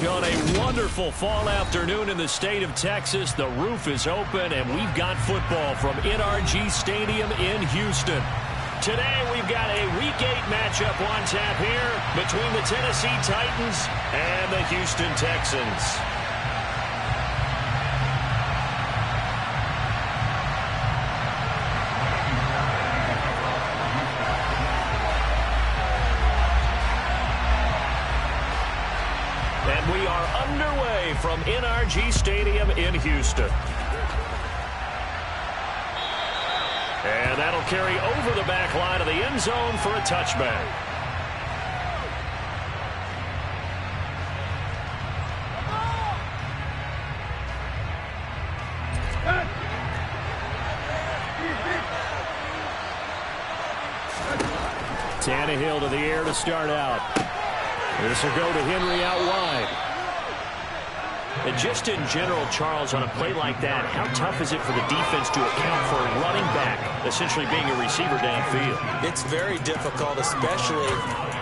On a wonderful fall afternoon in the state of Texas, the roof is open, and we've got football from NRG Stadium in Houston. Today, we've got a Week 8 matchup on tap here between the Tennessee Titans and the Houston Texans. And we are underway from NRG Stadium in Houston. And that'll carry over the back line of the end zone for a touchback. Tannehill to the air to start out. This will go to Henry out wide. And just in general, Charles, on a play like that, how tough is it for the defense to account for a running back essentially being a receiver downfield? It's very difficult, especially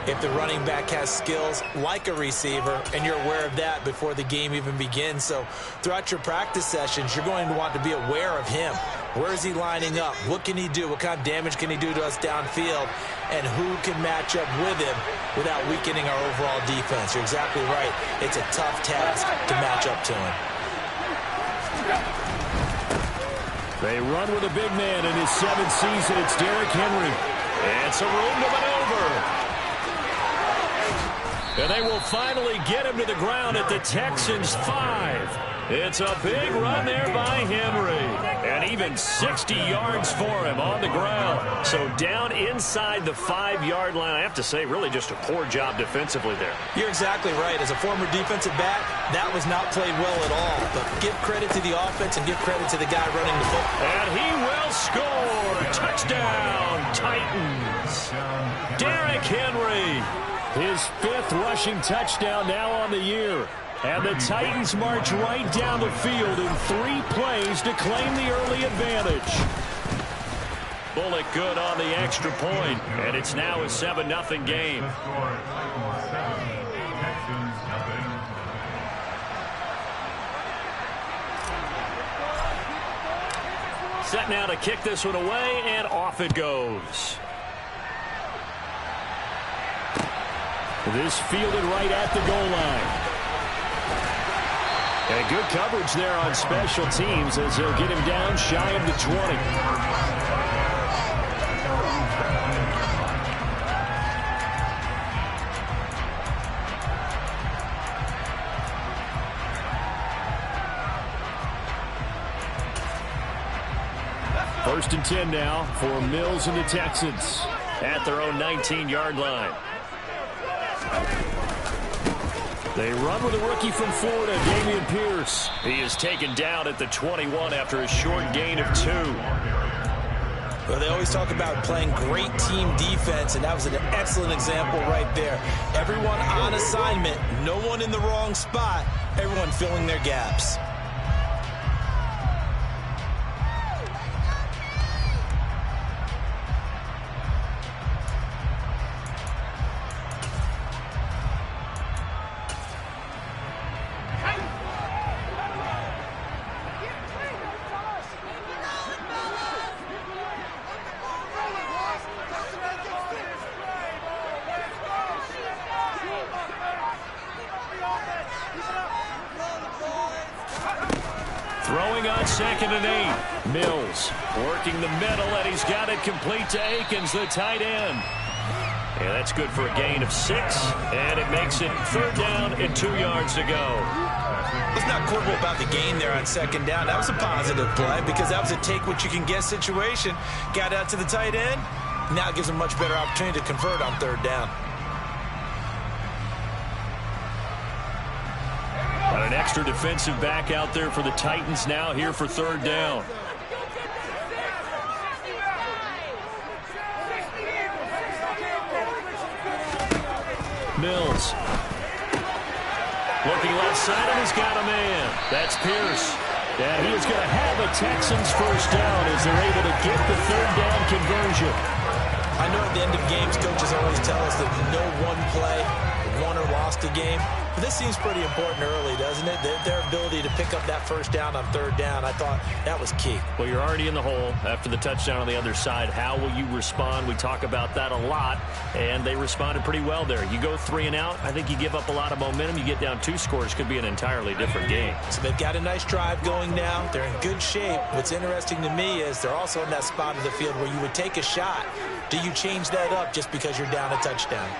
if the running back has skills like a receiver, and you're aware of that before the game even begins. So throughout your practice sessions, you're going to want to be aware of him. Where is he lining up? What can he do? What kind of damage can he do to us downfield? And who can match up with him without weakening our overall defense? You're exactly right. It's a tough task to match up to him. They run with a big man in his 7th season. It's Derrick Henry. And some room to maneuver. And they will finally get him to the ground at the Texans' 5. It's a big run there by Henry. And even 60 yards for him on the ground. So down inside the 5-yard line. I have to say, really just a poor job defensively there. You're exactly right. As a former defensive back, that was not played well at all. But give credit to the offense and give credit to the guy running the football. And he will score. Touchdown, Titans. Derrick Henry. His 5th rushing touchdown now on the year. And the Titans march right down the field in 3 plays to claim the early advantage. Bullock good on the extra point, and it's now a 7-0 game. Set now to kick this one away, and off it goes. This fielded right at the goal line. And good coverage there on special teams as they'll get him down shy of the 20. First and 10 now for Mills and the Texans at their own 19-yard line. They run with a rookie from Florida, Dameon Pierce. He is taken down at the 21 after a short gain of 2. Well, they always talk about playing great team defense, and that was an excellent example right there. Everyone on assignment, no one in the wrong spot, everyone filling their gaps. Throwing on 2nd and 8. Mills working the middle, and he's got it complete to Akins, the tight end. And that's good for a gain of 6, and it makes it 3rd down and 2 yards to go. Let's not quibble about the gain there on 2nd down. That was a positive play because that was a take-what-you-can-get situation. Got out to the tight end. Now it gives him a much better opportunity to convert on 3rd down. Got an extra defensive back out there for the Titans now here for 3rd down. Mills. Looking left side, and he's got a man. That's Pierce. And he is going to have a Texans first down as they're able to get the 3rd down conversion. I know at the end of games, coaches always tell us that no one play, won or lost a game. But this seems pretty important early, doesn't it? Their ability to pick up that first down on third down, I thought that was key. Well, you're already in the hole after the touchdown on the other side. How will you respond? We talk about that a lot, and they responded pretty well there. You go 3 and out, I think you give up a lot of momentum. You get down 2 scores, could be an entirely different game. So they've got a nice drive going now. They're in good shape. What's interesting to me is they're also in that spot of the field where you would take a shot. Do you change that up just because you're down a touchdown?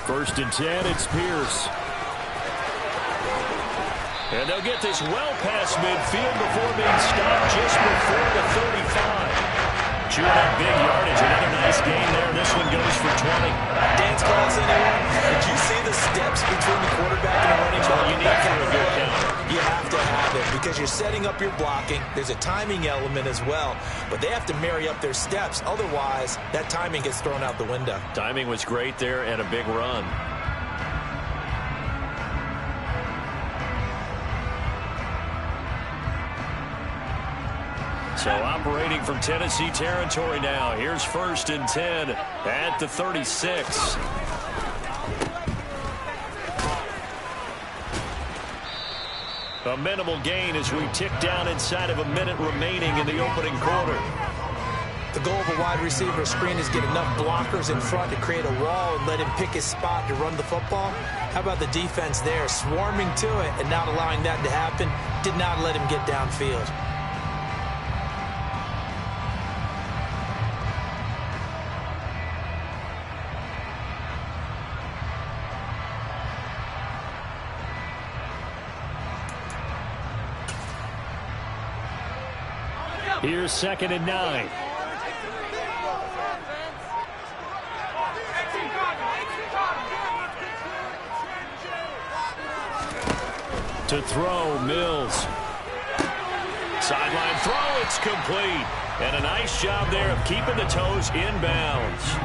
First and 10, it's Pierce. And they'll get this well past midfield before being stopped just before the 35. Chewing up big yardage. Another nice gain there. This one goes for 20. Dance calls, anyone? Did you see the steps between the quarterback and the running back? You need for a good counter. You have to have it because you're setting up your blocking. There's a timing element as well, but they have to marry up their steps. Otherwise, that timing gets thrown out the window. Timing was great there and a big run. So operating from Tennessee territory now. Here's first and 10 at the 36. A minimal gain as we tick down inside of a minute remaining in the opening quarter. The goal of a wide receiver screen is get enough blockers in front to create a wall and let him pick his spot to run the football. How about the defense there, swarming to it and not allowing that to happen? Did not let him get downfield. Here's second and 9. To throw, Mills. Sideline throw, it's complete. And a nice job there of keeping the toes inbounds.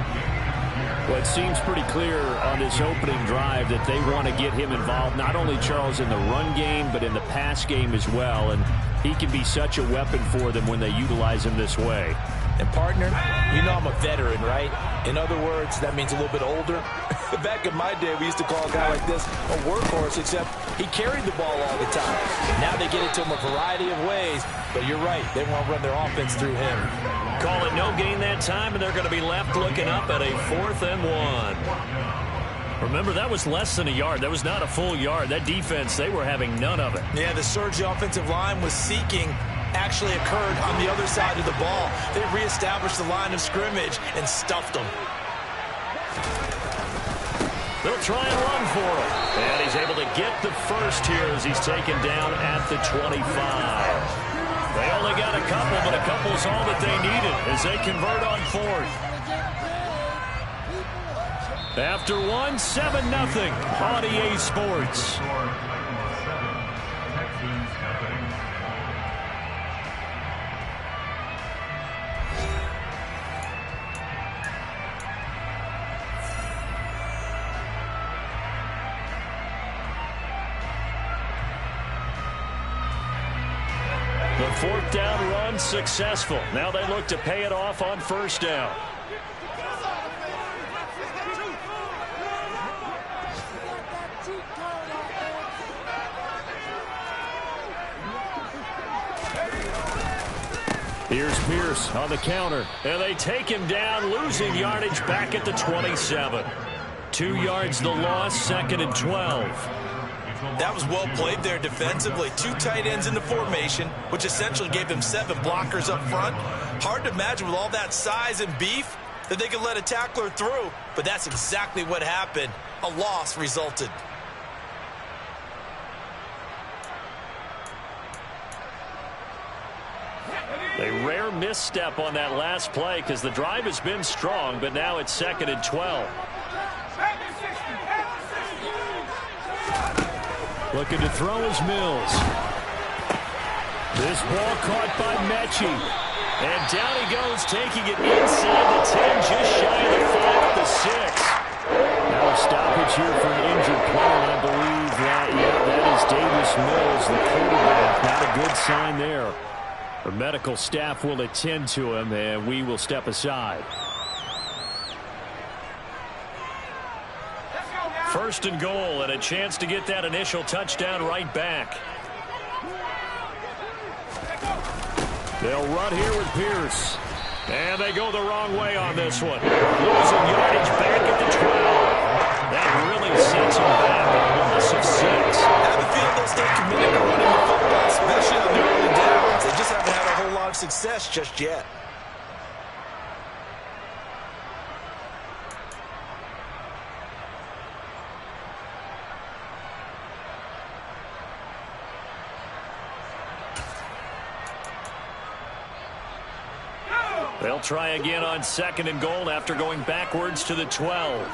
Well, it seems pretty clear on this opening drive that they want to get him involved, not only, Charles, in the run game, but in the pass game as well. And he can be such a weapon for them when they utilize him this way. And, partner, you know I'm a veteran, right? In other words, that means a little bit older. Back in my day, we used to call a guy like this a workhorse, except he carried the ball all the time. Now they get it to him a variety of ways, but you're right. They want to run their offense through him. Call it no gain that time, and they're going to be left looking up at a 4th and 1. Remember, that was less than a yard. That was not a full yard. That defense, they were having none of it. Yeah, the surge the offensive line was seeking actually occurred on the other side of the ball. They reestablished the line of scrimmage and stuffed them. They'll try and run for him. And he's able to get the first here as he's taken down at the 25. They only got a couple, but a couple is all that they needed as they convert on 4th. After 1, 7-0 on EA Sports. The 4th down run successful. Now they look to pay it off on 1st down. Here's Pierce on the counter, and they take him down, losing yardage back at the 27. 2 yards the loss, 2nd and 12. That was well played there defensively. 2 tight ends in the formation, which essentially gave them 7 blockers up front. Hard to imagine with all that size and beef that they could let a tackler through, but that's exactly what happened. A loss resulted. A rare misstep on that last play because the drive has been strong, but now it's 2nd and 12. Looking to throw is Mills. This ball caught by Mechie. And down he goes, taking it inside the 10, just shy of the 5 at the 6. Now a stoppage here for an injured player. I believe that is Davis Mills, the quarterback. Not a good sign there. The medical staff will attend to him, and we will step aside. First and goal, and a chance to get that initial touchdown right back. They'll run here with Pierce. And they go the wrong way on this one. Losing yardage back at the 12. That really sets them back a loss of 6. I have a feeling they'll stay committed to running the football, especially on the early downs. They just haven't had a whole lot of success just yet. They'll try again on second and goal after going backwards to the 12.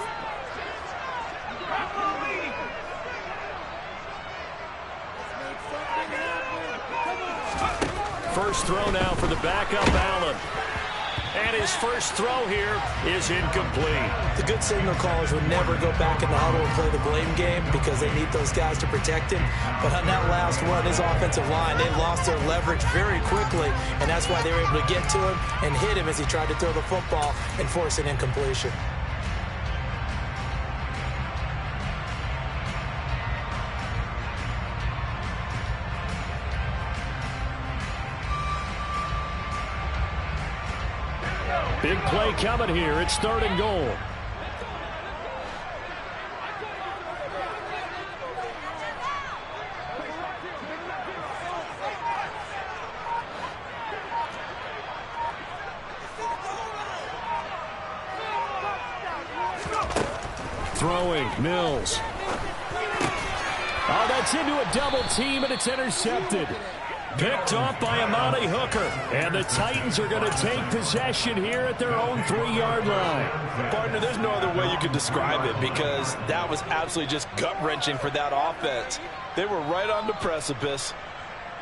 First throw now for the backup Allen. And his first throw here is incomplete. The good signal callers would never go back in the huddle and play the blame game because they need those guys to protect him. But on that last run, his offensive line, they lost their leverage very quickly, and that's why they were able to get to him and hit him as he tried to throw the football and force an incompletion. Big play coming here. It's third and goal. Throwing, Mills. Oh, that's into a double team, and it's intercepted. Picked off by Amani Hooker. And the Titans are going to take possession here at their own 3-yard line. Partner, there's no other way you could describe it because that was absolutely just gut-wrenching for that offense. They were right on the precipice.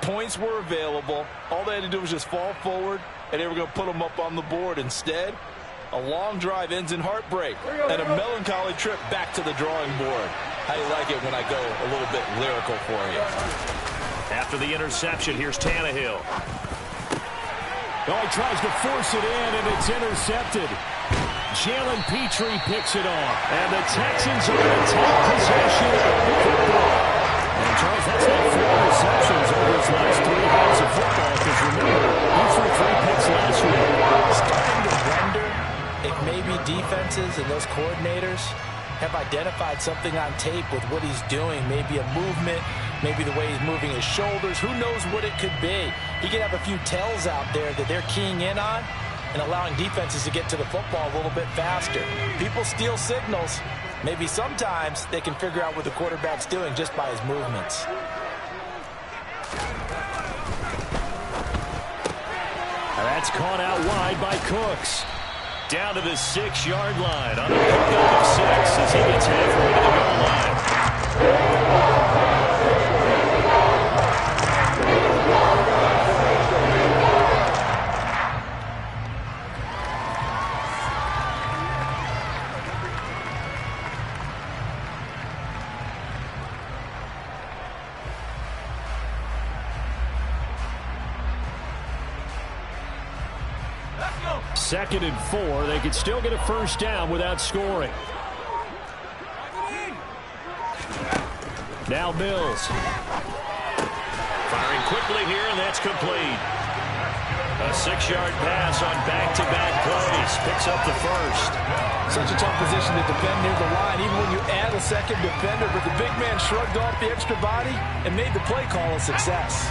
Points were available. All they had to do was just fall forward, and they were going to put them up on the board. Instead, a long drive ends in heartbreak and a melancholy trip back to the drawing board. How you like it when I go a little bit lyrical for you? After the interception, here's Tannehill. Oh, he tries to force it in, and it's intercepted. Jalen Petrie picks it off. And the Texans are going to take possession of the football. And, Charles, that's not 4 receptions over his last 3 games of football. Because, remember, he threw 3 picks last week. Starting to wonder if maybe defenses and those coordinators have identified something on tape with what he's doing. Maybe a movement, maybe the way he's moving his shoulders. Who knows what it could be? He could have a few tells out there that they're keying in on and allowing defenses to get to the football a little bit faster. People steal signals. Maybe sometimes they can figure out what the quarterback's doing just by his movements. That's caught out wide by Cooks. Down to the 6-yard line on a pickup of 6 as he gets halfway to the goal line. Second and 4. They could still get a first down without scoring. Now Mills. Firing quickly here, and that's complete. A 6-yard pass on back-to-back plays. Picks up the first. Such a tough position to defend near the line, even when you add a second defender. But the big man shrugged off the extra body and made the play call a success.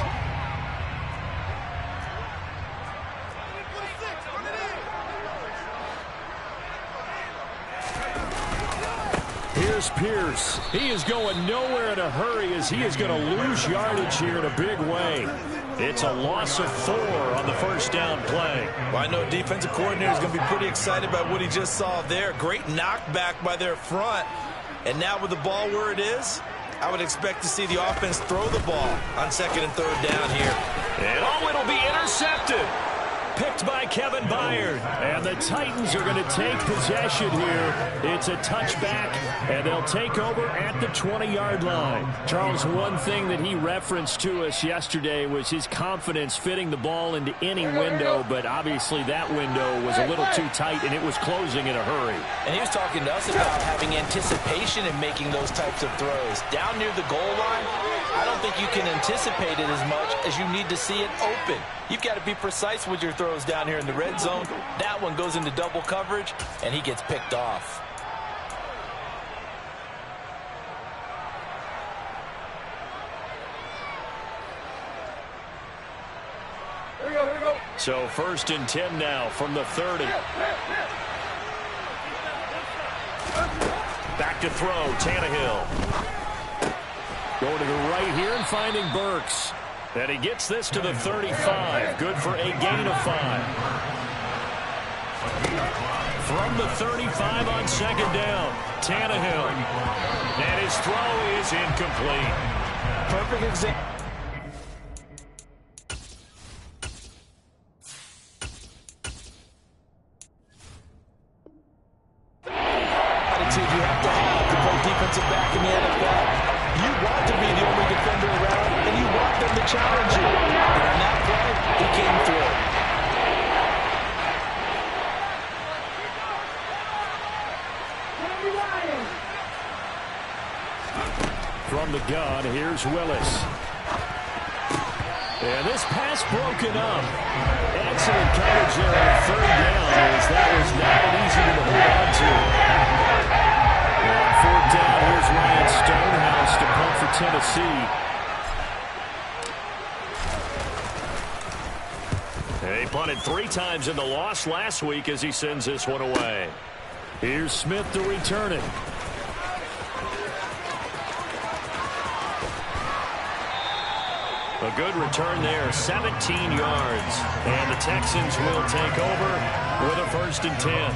Here's Pierce. He is going nowhere in a hurry as he is going to lose yardage here in a big way. It's a loss of 4 on the first down play. Well, I know defensive coordinator is going to be pretty excited about what he just saw there. Great knockback by their front. And now with the ball where it is, I would expect to see the offense throw the ball on second and third down here. And it'll be intercepted. picked by Kevin Byard. And the Titans are going to take possession here. It's a touchback, and they'll take over at the 20-yard line. Charles, one thing that he referenced to us yesterday was his confidence fitting the ball into any window, but obviously that window was a little too tight, and it was closing in a hurry. And he was talking to us about having anticipation in making those types of throws. Down near the goal line, I don't think you can anticipate it as much as you need to see it open. You've got to be precise with your throws down here in the red zone. That one goes into double coverage, and he gets picked off. Here we go. So 1st and 10 now from the 30. Back to throw, Tannehill. Going to the right here and finding Burks. And he gets this to the 35. Good for a gain of 5. From the 35 on 2nd down, Tannehill. And his throw is incomplete. Perfect example. You have to have to play defensive back in the NFL. You want to be the only defender around, and you want them to challenge you. And on that play, he came through. From the gun, here's Willis. And this pass broken up. Excellent coverage there on 3rd down, as that was not easy to hold on to. On 4th down, here's Ryan Stonehouse to punt for Tennessee. And he punted 3 times in the loss last week as he sends this one away. Here's Smith to return it. A good return there, 17 yards. And the Texans will take over with a 1st and 10.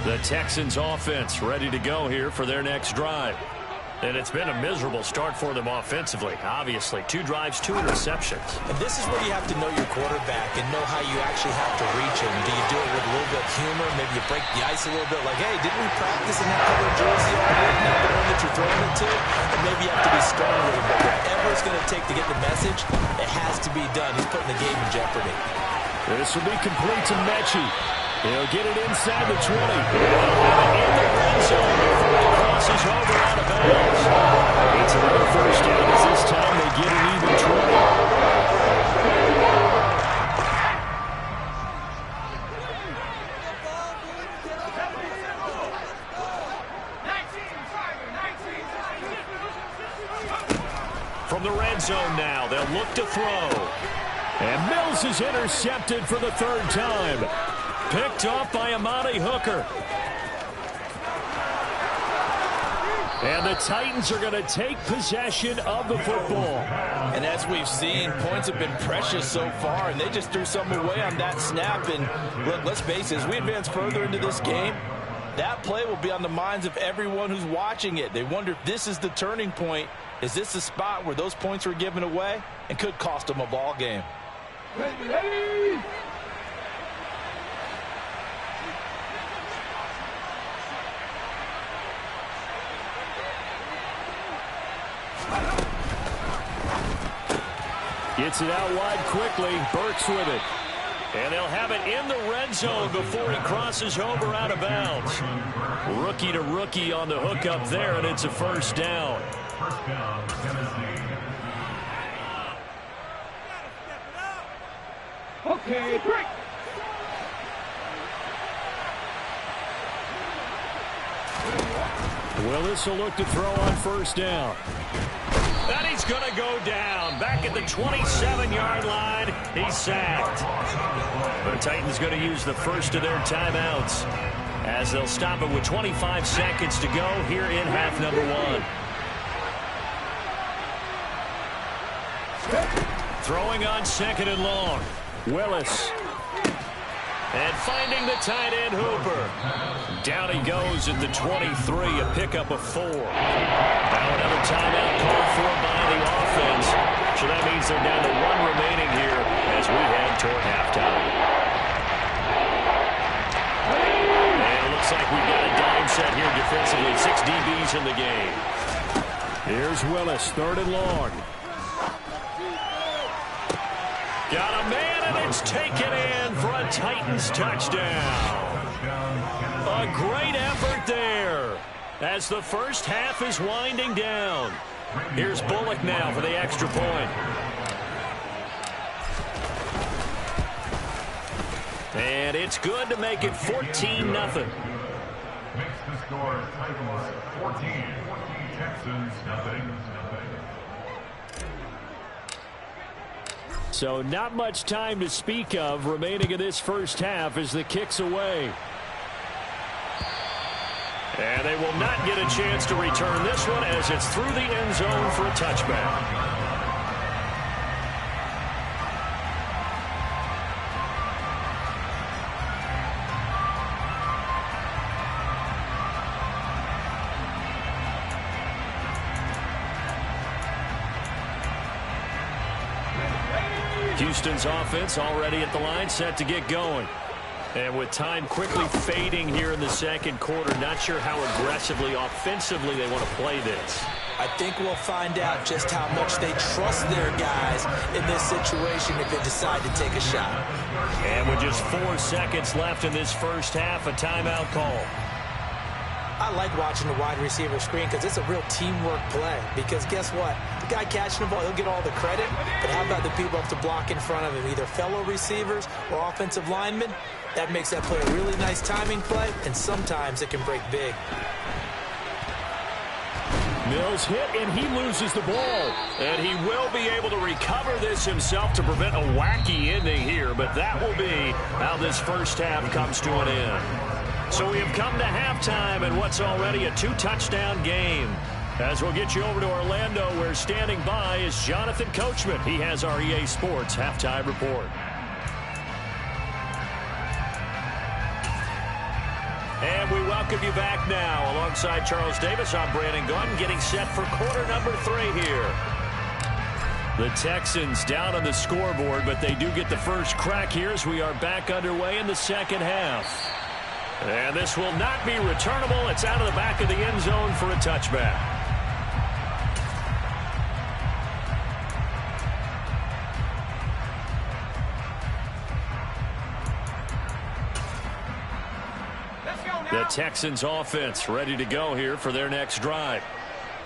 The Texans offense ready to go here for their next drive. And it's been a miserable start for them offensively. Obviously, 2 drives, 2 interceptions. And this is where you have to know your quarterback and know how you actually have to reach him. Do you do it with a little bit of humor? Maybe you break the ice a little bit like, hey, didn't we practice in that color jersey all week? Not the one that you're throwing it to? And maybe you have to be stern with him. But whatever it's going to take to get the message, it has to be done. He's putting the game in jeopardy. This will be complete to Mechie. He'll get it inside the 20. In the red zone before he crosses over out of bounds. It's another 1st down as this time they get an even 20. From the red zone now, they'll look to throw. And Mills is intercepted for the 3rd time. Picked off by Amani Hooker. And the Titans are going to take possession of the football. And as we've seen, points have been precious so far, and they just threw something away on that snap. And look, let's face it, as we advance further into this game, that play will be on the minds of everyone who's watching it. They wonder if this is the turning point. Is this the spot where those points were given away and could cost them a ball game? Ready. Gets it out wide quickly. Burks with it. And they'll have it in the red zone before he crosses over out of bounds. Rookie to rookie on the hook up there, and it's a 1st down. Okay, break. Willis will look to throw on 1st down. And he's going to go down. Back at the 27-yard line. He's sacked. The Titans going to use the first of their timeouts as they'll stop it with 25 seconds to go here in half number 1. Throwing on 2nd and long. Willis. And finding the tight end Hooper. Down he goes at the 23, a pickup of 4. Now another timeout called for by the offense. So that means they're down to 1 remaining here as we head toward halftime. And it looks like we've got a dime set here defensively. 6 DBs in the game. Here's Willis, 3rd and long. Got a man, and it's taken in for a Titans touchdown. A great effort there as the first half is winding down. Here's Bullock now for the extra point. And it's good to make it 14-0. Makes the score Titans 14, Texans nothing. So not much time to speak of remaining in this first half as the kick's away. And they will not get a chance to return this one as it's through the end zone for a touchback. Houston's offense already at the line, set to get going. And with time quickly fading here in the second quarter, not sure how aggressively, offensively they want to play this. I think we'll find out just how much they trust their guys in this situation if they decide to take a shot. And with just 4 seconds left in this first half, a timeout call. I like watching the wide receiver screen because it's a real teamwork play. Because guess what? The guy catching the ball, he'll get all the credit. But how about the people up to block in front of him, either fellow receivers or offensive linemen? That makes that play a really nice timing play, and sometimes it can break big. Mills hit, and he loses the ball. And he will be able to recover this himself to prevent a wacky ending here. But that will be how this first half comes to an end. So we have come to halftime in what's already a 2-touchdown game. As we'll get you over to Orlando, where standing by is Jonathan Coachman. He has our EA Sports halftime report. And we welcome you back now. Alongside Charles Davis, I'm Brandon Gordon, getting set for quarter number 3 here. The Texans down on the scoreboard, but they do get the first crack here as we are back underway in the second half. And this will not be returnable. It's out of the back of the end zone for a touchback. The Texans offense ready to go here for their next drive.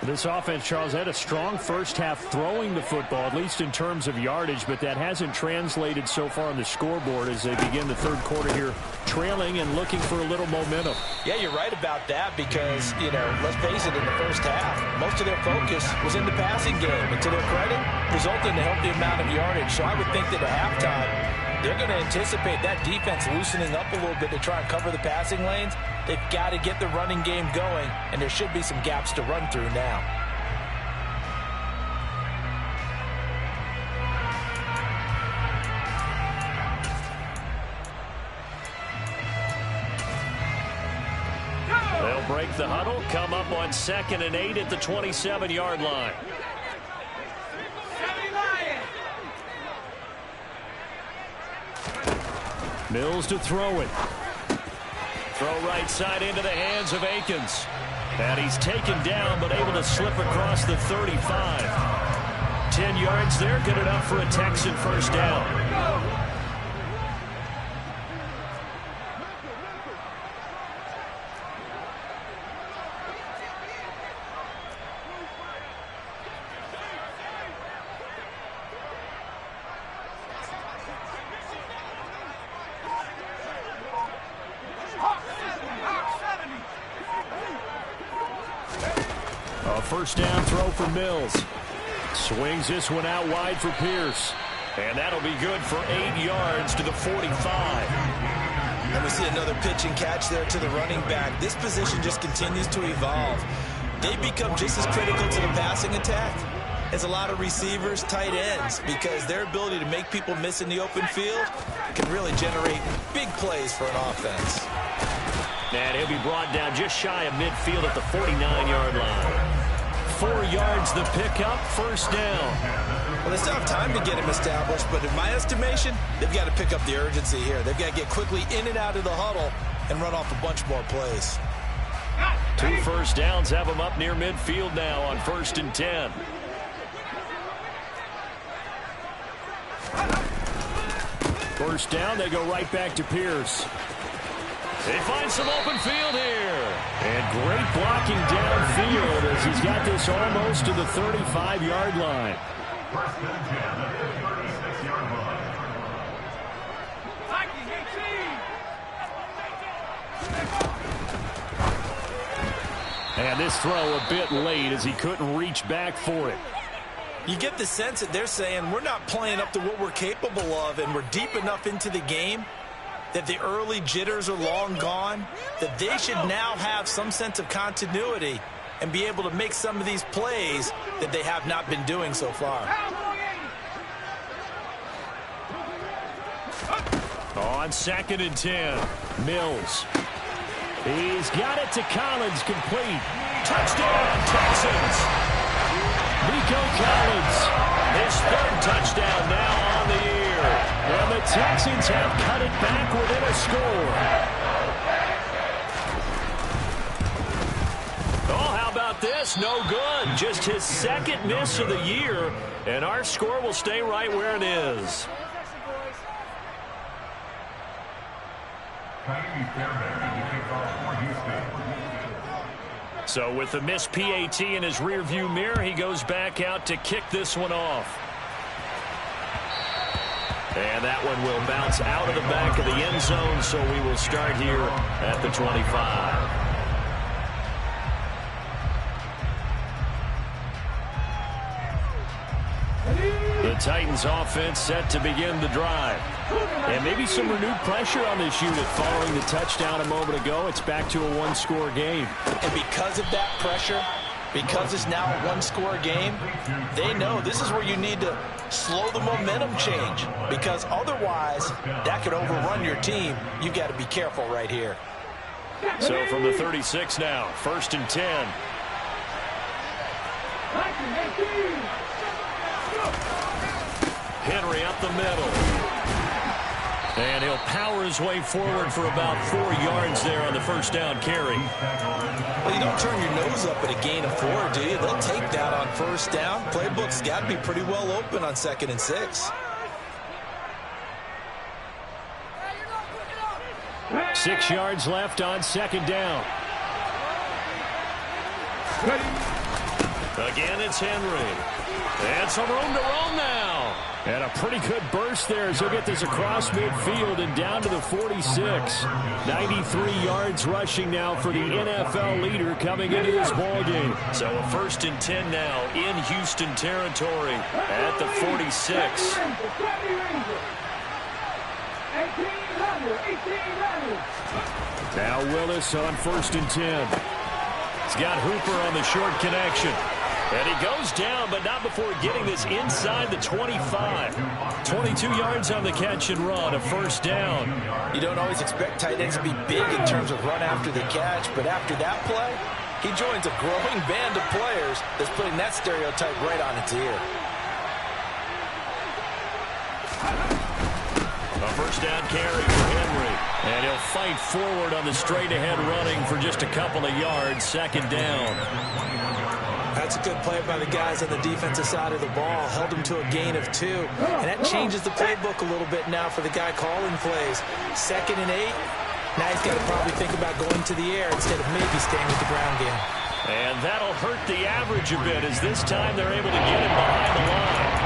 This offense, Charles, had a strong first half throwing the football, at least in terms of yardage, but that hasn't translated so far on the scoreboard as they begin the third quarter here trailing and looking for a little momentum. Yeah, you're right about that because, let's face it, in the first half, most of their focus was in the passing game. And to their credit, resulted in a healthy amount of yardage. So I would think that at halftime, they're going to anticipate that defense loosening up a little bit to try and cover the passing lanes. They've got to get the running game going, and there should be some gaps to run through now. They'll break the huddle, come up on 2nd and 8 at the 27-yard line. Mills to throw it. Throw right side into the hands of Akins. And he's taken down but able to slip across the 35. 10 yards there, good enough for a Texan first down. First down throw for Mills. Swings this one out wide for Pierce. And that'll be good for 8 yards to the 45. And we see another pitch and catch there to the running back. This position just continues to evolve. They become just as critical to the passing attack is a lot of receivers, tight ends, because their ability to make people miss in the open field can really generate big plays for an offense. And he'll be brought down just shy of midfield at the 49-yard line. 4 yards the pickup, first down. Well, they still have time to get him established, but in my estimation, they've got to pick up the urgency here. They've got to get quickly in and out of the huddle and run off a bunch more plays. 2 first downs have them up near midfield now on 1st and 10. First down, they go right back to Pierce. They find some open field here. And great blocking downfield as he's got this almost to the 35-yard line. First and 10 at the 36-yard line. And this throw a bit late as he couldn't reach back for it. You get the sense that they're saying we're not playing up to what we're capable of, and we're deep enough into the game that the early jitters are long gone, that they should now have some sense of continuity and be able to make some of these plays that they have not been doing so far. On 2nd and 10, Mills. He's got it to Collins, complete. Touchdown, Texans. Nico Collins, his 3rd touchdown now on the year. And the Texans have cut it back within a score. Oh, how about this? No good. Just his 2nd miss of the year. And our score will stay right where it is. So with the missed PAT in his rearview mirror, he goes back out to kick this one off. And that one will bounce out of the back of the end zone, so we will start here at the 25. The Titans offense set to begin the drive. And maybe some renewed pressure on this unit following the touchdown a moment ago. It's back to a 1-score game. And because of that pressure, because it's now a 1-score game, they know this is where you need to slow the momentum change, because otherwise that could overrun your team. You've got to be careful right here. So from the 36 now, 1st and 10. Henry up the middle. And he'll power his way forward for about 4 yards there on the first down carry. Well, you don't turn your nose up at a gain of 4, do you? They'll take that on first down. Playbook's got to be pretty well open on 2nd and 6. 6 yards left on 2nd down. Again, it's Henry. And some room to roam now. And a pretty good burst there as he'll get this across midfield and down to the 46. 93 yards rushing now for the NFL leader coming into this ballgame. So a 1st and 10 now in Houston territory at the 46. Now Willis on 1st and 10. He's got Hooper on the short connection. And he goes down, but not before getting this inside the 25. 22 yards on the catch and run, a first down. You don't always expect tight ends to be big in terms of run after the catch, but after that play, he joins a growing band of players that's putting that stereotype right on its ear. A first down carry for Henry. And he'll fight forward on the straight-ahead running for just a couple of yards, 2nd down. That's a good play by the guys on the defensive side of the ball. Held him to a gain of 2. And that changes the playbook a little bit now for the guy calling plays. 2nd and 8. Now he's got to probably think about going to the air instead of maybe staying with the ground game. And that'll hurt the average a bit as this time they're able to get him behind the line.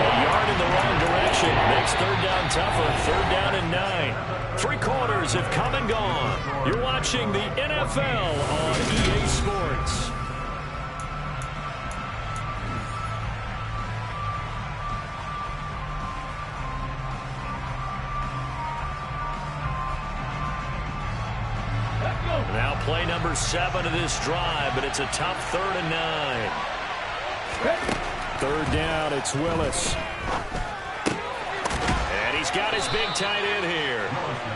A yard in the wrong direction makes 3rd down tougher. 3rd down and 9. 3 quarters have come and gone. You're watching the NFL on EA Sports. Now play number 7 of this drive, but it's a tough 3rd and 9. Third down, it's Willis. And he's got his big tight end here.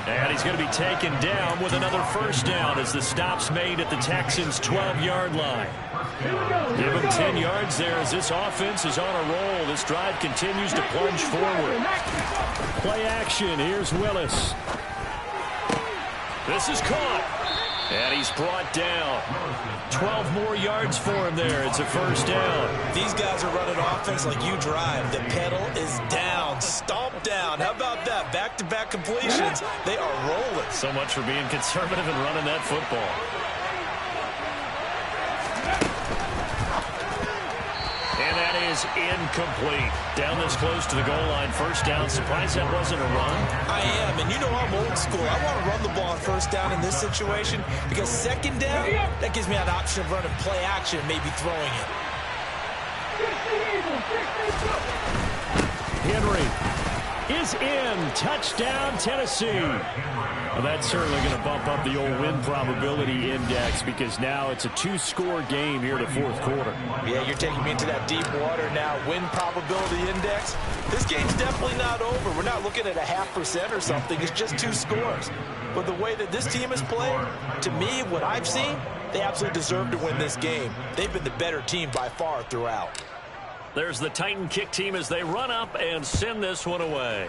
And he's going to be taken down with another first down as the stop's made at the Texans' 12-yard line. Give him 10 yards there as this offense is on a roll. This drive continues to plunge forward. Play action. Here's Willis. This is caught. And he's brought down. 12 more yards for him there. It's a first down. These guys are running offense like you drive. The pedal is down. Stomp down. How about that? Back-to-back completions. They are rolling. So much for being conservative and running that football. And that is incomplete. Down this close to the goal line. First down. Surprised that wasn't a run. I am, and you know I'm old school. I want to run the ball on first down in this situation because second down, that gives me an option of running play action and maybe throwing it. Henry is in. Touchdown, Tennessee. Well, that's certainly going to bump up the old win probability index because now it's a two-score game here in the fourth quarter. Yeah, you're taking me into that deep water now. Win probability index. This game's definitely not over. We're not looking at a 0.5% or something. It's just 2 scores. But the way that this team has played, to me, what I've seen, they absolutely deserve to win this game. They've been the better team by far throughout. There's the Titan kick team as they run up and send this one away.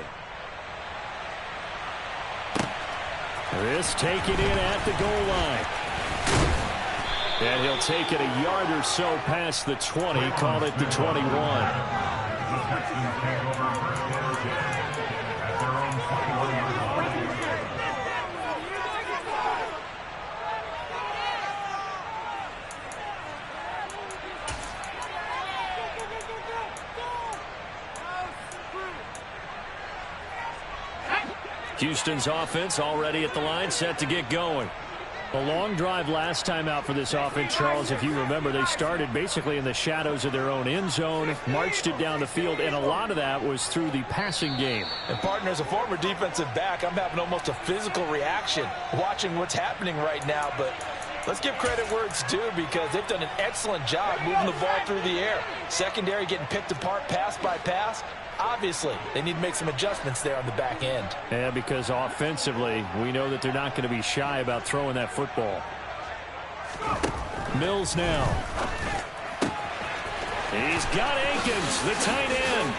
This taken in at the goal line. And he'll take it a yard or so past the 20, call it the 21. Houston's offense already at the line, set to get going. A long drive last time out for this offense, Charles. If you remember, they started basically in the shadows of their own end zone, marched it down the field, and a lot of that was through the passing game. And, partner, as a former defensive back, I'm having almost a physical reaction watching what's happening right now. But let's give credit where it's due because they've done an excellent job moving the ball through the air. Secondary getting picked apart pass by pass. Obviously, they need to make some adjustments there on the back end. Yeah, because offensively, we know that they're not going to be shy about throwing that football. Mills now. He's got Akins, the tight end.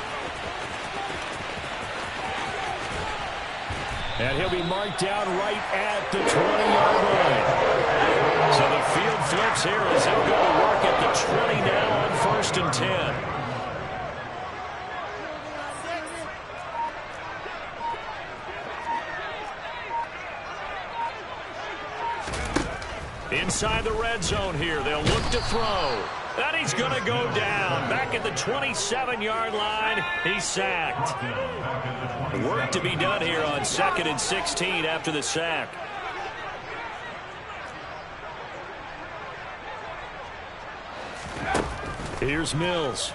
And he'll be marked down right at the 20-yard line. So the field flips here as he'll go to work at the 20 now on 1st and 10. Inside the red zone here. They'll look to throw. And he's going to go down. Back at the 27-yard line. He's sacked. Work to be done here on 2nd and 16 after the sack. Here's Mills.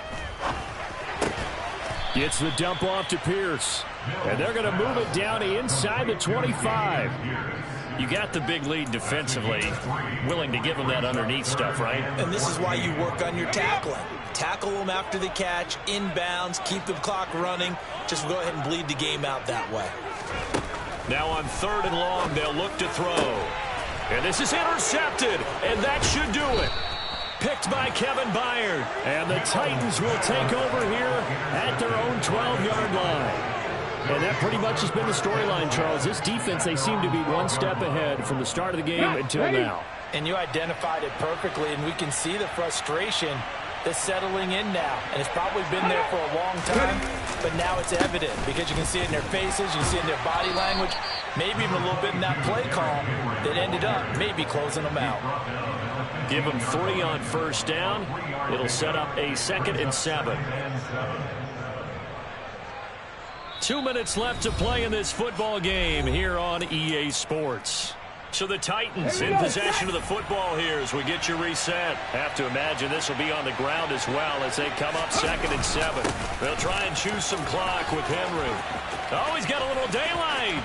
Gets the dump off to Pierce. And they're going to move it down to inside the 25. You got the big lead defensively, willing to give them that underneath stuff, right? And this is why you work on your tackling. Tackle them after the catch, inbounds, keep the clock running. Just go ahead and bleed the game out that way. Now on 3rd and long, they'll look to throw. And this is intercepted, and that should do it. Picked by Kevin Byard. And the Titans will take over here at their own 12-yard line. And that pretty much has been the storyline, Charles. This defense, they seem to be one step ahead from the start of the game until now. And you identified it perfectly, and we can see the frustration that's settling in now. And it's probably been there for a long time, but now it's evident because you can see it in their faces, you can see it in their body language, maybe even a little bit in that play call that ended up maybe closing them out. Give them 3 on 1st down. It'll set up a 2nd and 7. 2 minutes left to play in this football game here on EA Sports. So the Titans in possession of the football here as we get you reset. Have to imagine this will be on the ground as well as they come up 2nd and 7. They'll try and choose some clock with Henry. Oh, he's got a little daylight.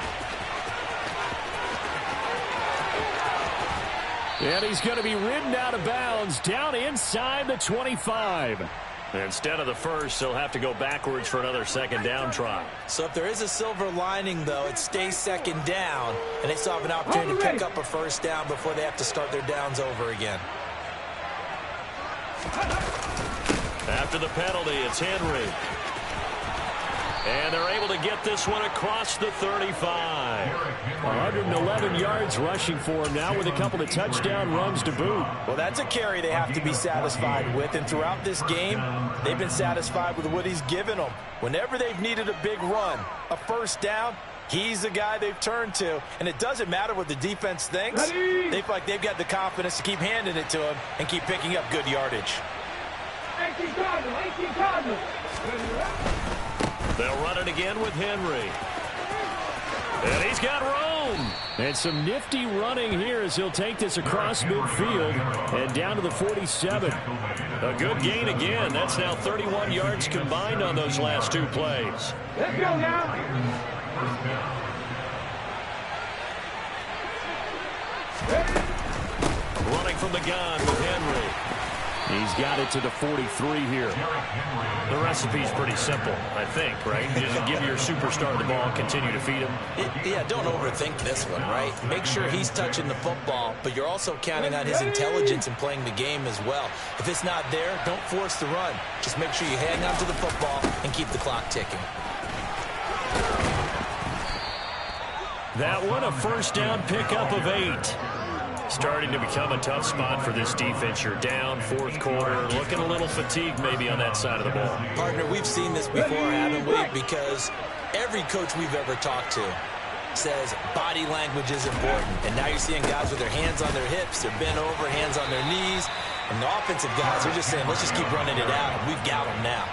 And he's going to be ridden out of bounds down inside the 25. Instead of the first, they'll have to go backwards for another second down try. So if there is a silver lining, though, it stays second down, and they still have an opportunity to pick up a first down before they have to start their downs over again. After the penalty, it's Henry. And they're able to get this one across the 35. 111 yards rushing for him now with a couple of touchdown runs to boot. Well, that's a carry they have to be satisfied with. And throughout this game, they've been satisfied with what he's given them. Whenever they've needed a big run, a first down, he's the guy they've turned to. And it doesn't matter what the defense thinks. They feel like they've got the confidence to keep handing it to him and keep picking up good yardage. 18 Cardinals. They'll run it again with Henry. And he's got room. And some nifty running here as he'll take this across midfield and down to the 47. A good gain again. That's now 31 yards combined on those last two plays. Let's go now. Running from the gun with Henry. He's got it to the 43 here. The recipe's pretty simple, I think, right? You just give your superstar the ball, continue to feed him. Yeah, don't overthink this one, right? Make sure he's touching the football, but you're also counting on his intelligence in playing the game as well. If it's not there, don't force the run. Just make sure you hang on to the football and keep the clock ticking. That one, a first down pickup of 8. Starting to become a tough spot for this defense. You're down, fourth quarter, looking a little fatigued maybe on that side of the ball. Partner, we've seen this before, haven't we? Because every coach we've ever talked to says body language is important. And now you're seeing guys with their hands on their hips, they're bent over, hands on their knees. And the offensive guys are just saying, let's just keep running it out. We've got them now.